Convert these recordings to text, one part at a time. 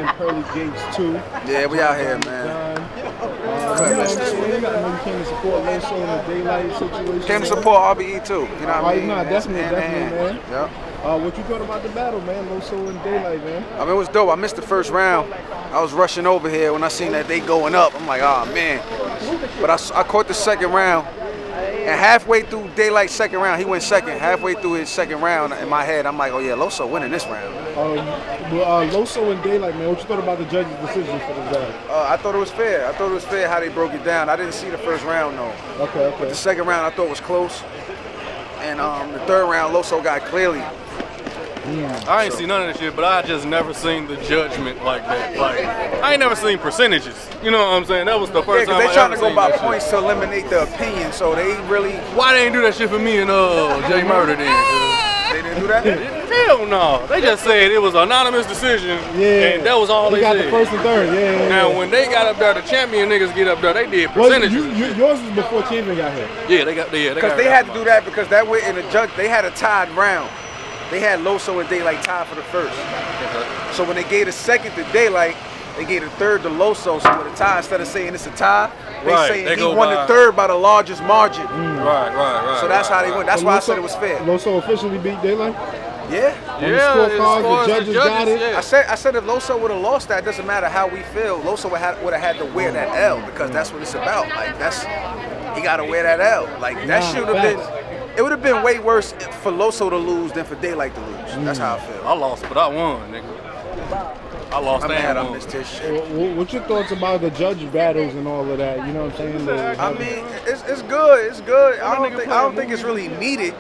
man. Pearly Gates too. Yeah, we out here, man. You know what I'm saying? I know you came to support Loso in the Daylyt situation. Came to support RBE too. You know what I mean? Nah, definitely, man. Yeah. What you thought about the battle, man? Loso and Daylyt, man. I mean, it was dope. I missed the first round. I was rushing over here when I seen that they going up. I'm like, oh man. But I caught the second round. And halfway through Daylyt's second round, he went second. Halfway through his second round, in my head, I'm like, oh yeah, Loso winning this round. Loso and Daylyt, man, what you thought about the judges' decision for this battle? I thought it was fair. I thought it was fair how they broke it down. I didn't see the first round though. Okay. But the second round I thought was close. And the third round, Loso got clearly. I ain't seen none of that shit, but I just never seen the judgment like that. Like, I ain't never seen percentages. You know what I'm saying? That was the first time I ever seen that shit. Yeah, because they trying to go by points to eliminate the opinion, so they really... Why they ain't do that shit for me and J Murda then? They didn't do that? Hell no. They just said it was an anonymous decision, and that was all they got said. The first and third, Now, when they got up there, the champion niggas get up there, they did percentages. Yours was before champion got here. Yeah, they got there. Because they had to do that because that way in the judge, they had a tied round. They had Loso and Daylyt tied for the first. So when they gave the second to Daylyt, they gave the third to Loso. So with a tie, instead of saying it's a tie, they saying he won the third by the largest margin. Right. So that's how they went. That's why I said it was fair. Loso officially beat Daylyt? Yeah. The judges got it. Yeah. I said if Loso would have lost that, it doesn't matter how we feel. Loso would have had to wear that L because that's what it's about. Like he got to wear that L. Like that should have been. It would have been way worse for Loso to lose than for Daylyt to lose. That's how I feel. I lost, but I won, nigga. I lost and I missed his shit. What's your thoughts about the judge battles and all of that? You know what I'm saying? I mean, it's good. It's good. I don't think it's really needed.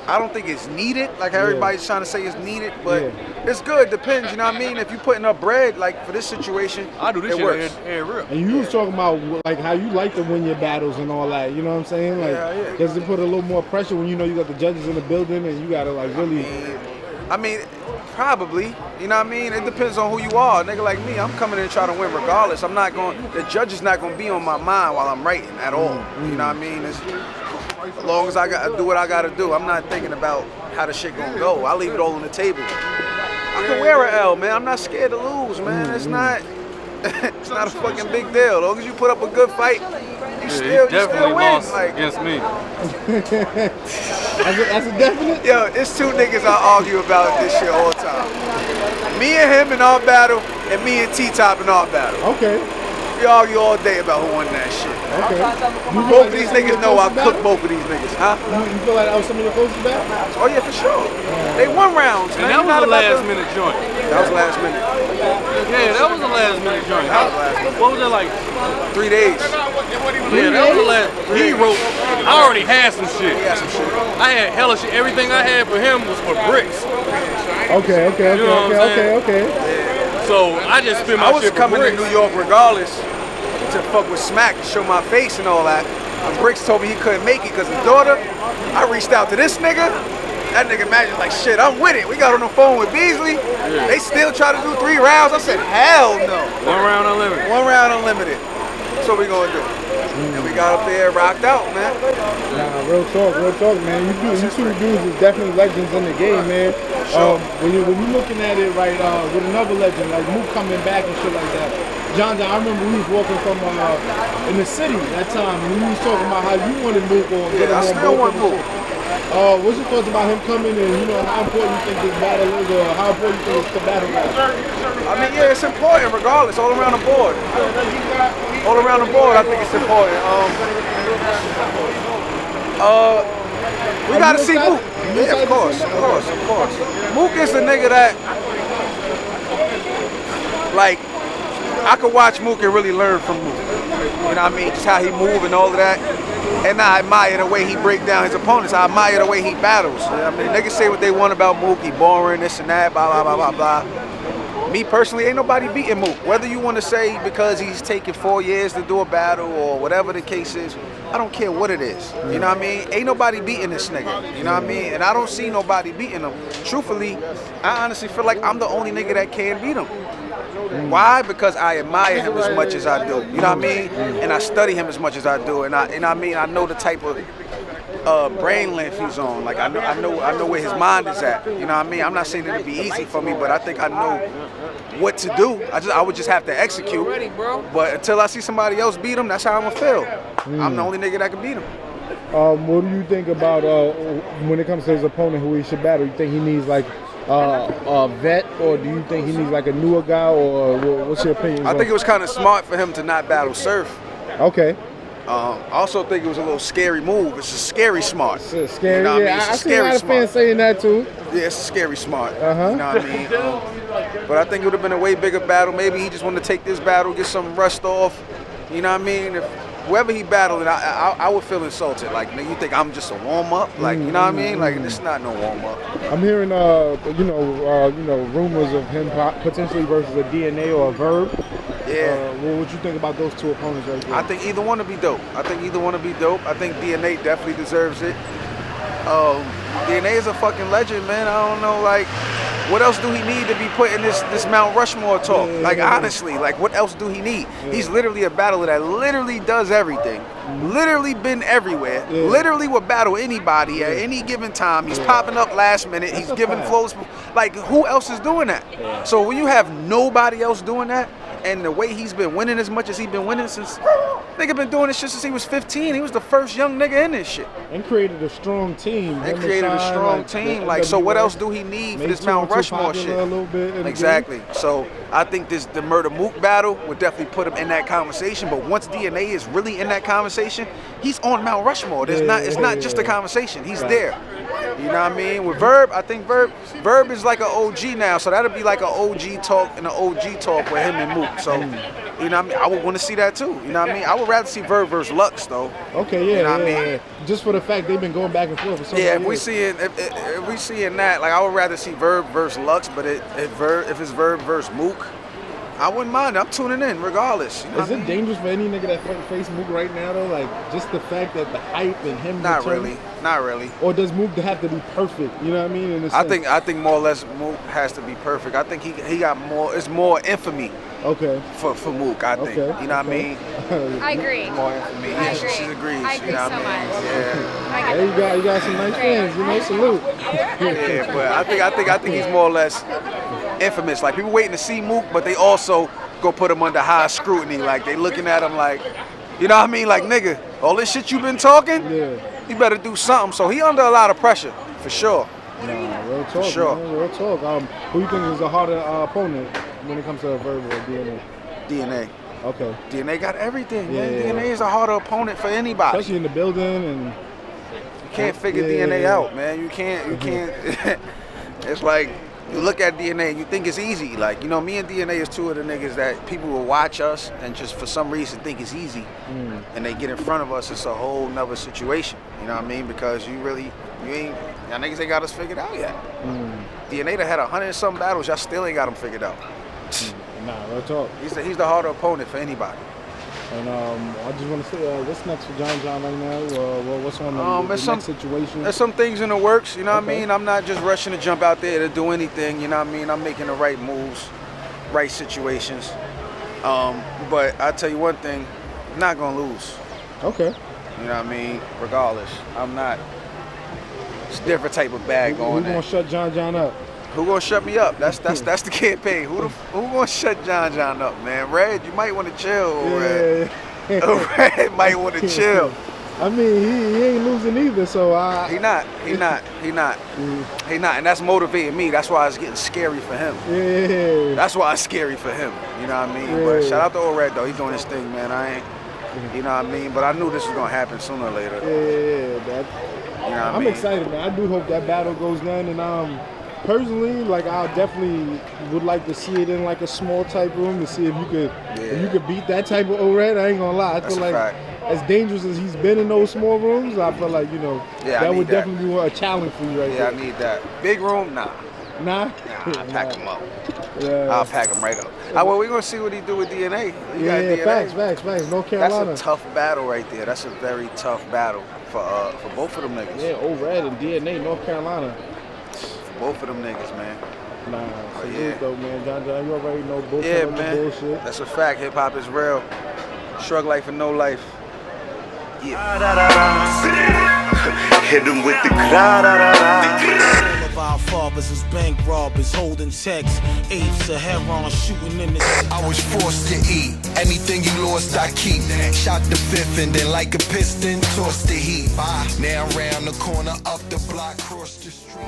I don't think it's needed, like everybody's trying to say it's needed, but it's good. Depends, you know what I mean? If you putting up bread, like for this situation, I do this shit works. And you was talking about like how you like to win your battles and all that, you know what I'm saying? Like, does it put a little more pressure when you know you got the judges in the building and you gotta like really... I mean, probably, you know what I mean? It depends on who you are. A nigga like me, I'm coming in and trying to win regardless. I'm not going, the judge is not going to be on my mind while I'm writing at all. You know what I mean? As long as I got to do what I got to do, I'm not thinking about how the shit gonna go. I leave it all on the table. I can wear an L, man. I'm not scared to lose, man. It's not a fucking big deal. As long as you put up a good fight, you still win. Like, against me. That's a definite? Yo, it's two niggas I argue about this shit all the time. Me and him in our battle, and me and T-Top in our battle. Okay. We argue all day about who won that shit. Okay. Both of these niggas know I cook both of these niggas, huh? You feel like that was some of your closest battles? Oh yeah, for sure. They won rounds, man. And that was a last minute joint. That was last minute. Yeah, that was a last minute joint. What was that like? 3 days. Yeah, that was the last. He wrote. I already had some shit. He had some shit. I had hella shit. Everything I had for him was for bricks. Okay. You know what I'm saying? So I just spent my shit for coming bricks. to New York regardless to fuck with Smack and show my face and all that. And Bricks told me he couldn't make it because his daughter. I reached out to this nigga. That nigga Magic like, shit, I'm with it. We got on the phone with Beasley. Yeah. They still try to do 3 rounds. I said, hell no. 1 round unlimited. 1 round unlimited. That's what we gonna do. And we got up there, rocked out, man. Nah, real talk, man. You two dudes is definitely legends in the game, man. When you're looking at it right with another legend, like Mook coming back and shit like that. John, I remember we was walking from in the city that time, and we was talking about how you wanted Mook on. Yeah, I still want Mook. What's your thoughts about him coming and, you know, how important you think this battle is, or how important you think the battle is? I mean, yeah, it's important regardless, all around the board. All around the board, I think it's important. We gotta see Mook. Yeah, of course. Mook is a nigga that, like, I could watch Mook and really learn from Mook. You know what I mean? Just how he move and all of that. And I admire the way he break down his opponents. I admire the way he battles. I mean, niggas say what they want about Mook. He boring, this and that, blah, blah, blah, blah, blah. Me personally, ain't nobody beating Mook. Whether you want to say because he's taking 4 years to do a battle or whatever the case is, I don't care what it is. You know what I mean? Ain't nobody beating this nigga. You know what I mean? And I don't see nobody beating him. Truthfully, I honestly feel like I'm the only nigga that can beat him. Why? Because I admire him as much as I do. You know what I mean? And I study him as much as I do. And I know the type of brain length he's on. Like I know where his mind is at. You know what I mean? I'm not saying it'll be easy for me, but I think I know what to do. I would just have to execute. But until I see somebody else beat him, that's how I'm gonna feel. I'm the only nigga that can beat him. What do you think about when it comes to his opponent who he should battle? You think he needs like a vet, or do you think he needs like a newer guy, or what's your opinion? I think it was kind of smart for him to not battle Surf. Okay. I also think it was a little scary move. It's a scary smart. It's scary. You know what yeah, I mean? I see a lot of fans saying that too. Yeah, it's a scary smart. You know what I mean? But I think it would have been a way bigger battle. Maybe he just wanted to take this battle, get some rust off. You know what I mean? If whoever he battled, I would feel insulted. Like, nigga, you think I'm just a warm up? Like, you know what I mean? Like, this is not no warm up. I'm hearing, rumors of him potentially versus a DNA or a Verb. Yeah. What you think about those two opponents right there? I think either one would be dope. I think DNA definitely deserves it. DNA is a fucking legend, man. I don't know, like, what else do he need to be put in this Mount Rushmore talk? Like, honestly, like, what else do he need? He's literally a battler that literally does everything. Literally been everywhere. Literally will battle anybody at any given time. He's popping up last minute. He's giving flows. Like, who else is doing that? So when you have nobody else doing that, and the way he's been winning as much as he's been winning since, nigga been doing this shit since he was 15. He was the first young nigga in this shit. And created a strong team. Like, so what else do he need for this Mount Rushmore shit? A little bit Exactly. So I think the Murda Mook battle would definitely put him in that conversation. But once DNA is really in that conversation, he's on Mount Rushmore. It's not just a conversation. He's there. You know what I mean? With Verb, I think Verb is like an OG now, so that'll be like an OG talk and an OG talk with him and Mook. So, you know what I mean? I would want to see that too. You know what I mean? I would rather see Verb versus Lux though. Okay, yeah, you know what I mean? Just for the fact they've been going back and forth for so many years. If we seeing that, like, I would rather see Verb versus Lux, but if it's Verb versus Mook, I wouldn't mind. I'm tuning in regardless. You know Is it dangerous for any nigga that face Mook right now though? Like, just the fact that the hype and him. Not really. Or does Mook have to be perfect? You know what I mean? I think more or less Mook has to be perfect. I think he got more. It's more infamy. Okay. For Mook, I think. Okay. You know what I mean? I agree. More infamy. I agree. She agrees. I agree you know so what I mean? much. Yeah. Hey, you got some nice fans. You know, salute. Yeah, but I think he's more or less infamous. Like, people waiting to see Mook, but they also go put him under high scrutiny. Like, they looking at him like, you know what I mean? Like, nigga, all this shit you been talking, you better do something. So he under a lot of pressure, for sure. Nah, real talk, for sure. Man, real talk. Who you think is a harder opponent when it comes to Verb or DNA? DNA. Okay. DNA got everything, man. DNA is a harder opponent for anybody. Especially in the building, and you can't figure DNA out, man. You can't. It's like, you look at DNA and you think it's easy. Like, you know, me and DNA is two of the niggas that people will watch us and just for some reason think it's easy. And they get in front of us, it's a whole nother situation. You know what I mean? Because y'all niggas ain't got us figured out yet. DNA that had 100 and some battles, y'all still ain't got them figured out. Nah, real talk. He's the harder opponent for anybody. And I just want to say, what's next for John right now? What's on the next situation? There's some things in the works, you know what I mean? I'm not just rushing to jump out there to do anything, you know what I mean? I'm making the right moves, right situations. But I tell you one thing, I'm not going to lose. Okay. You know what I mean? Regardless, I'm not. It's a different type of bag going on. Who's going to shut John up? Who gonna shut me up? That's the campaign. Who gonna shut John up, man? Red, you might want to chill. Red. Red might want to chill. I mean, he ain't losing either, so He not, and that's motivating me. That's why it's getting scary for him. Yeah. That's why it's scary for him. You know what I mean? Yeah. But shout out to Old Red though. He's doing his thing, man. I ain't. You know what I mean? But I knew this was gonna happen sooner or later. Yeah. You know what I'm excited, man. I do hope that battle goes down, and personally, like, I definitely would like to see it in like a small type room to see if you could beat that type of O-Red. I ain't gonna lie. I feel like as dangerous as he's been in those small rooms, I feel like, that would definitely be a challenge for you right there. Yeah, I need that. Big room, nah. Nah? I'll pack him up. Yeah. I'll pack him right up. Well, we're gonna see what he do with DNA. Facts. North Carolina. That's a tough battle right there. That's a very tough battle for both of them niggas. Yeah, O-Red and DNA, North Carolina. Both of them niggas, man. Nah, salute though, man. John, you already know both of them bullshit. That's a fact. Hip hop is real. Shrug life and no life. Yeah. Hit them with the Godfathers was bank robbers, holding checks. Apes of heroin shooting in the. I was forced to eat. Anything you lost, I keep. Shot the fifth and then like a piston, tossed the heat. Now round the corner, up the block, cross the street.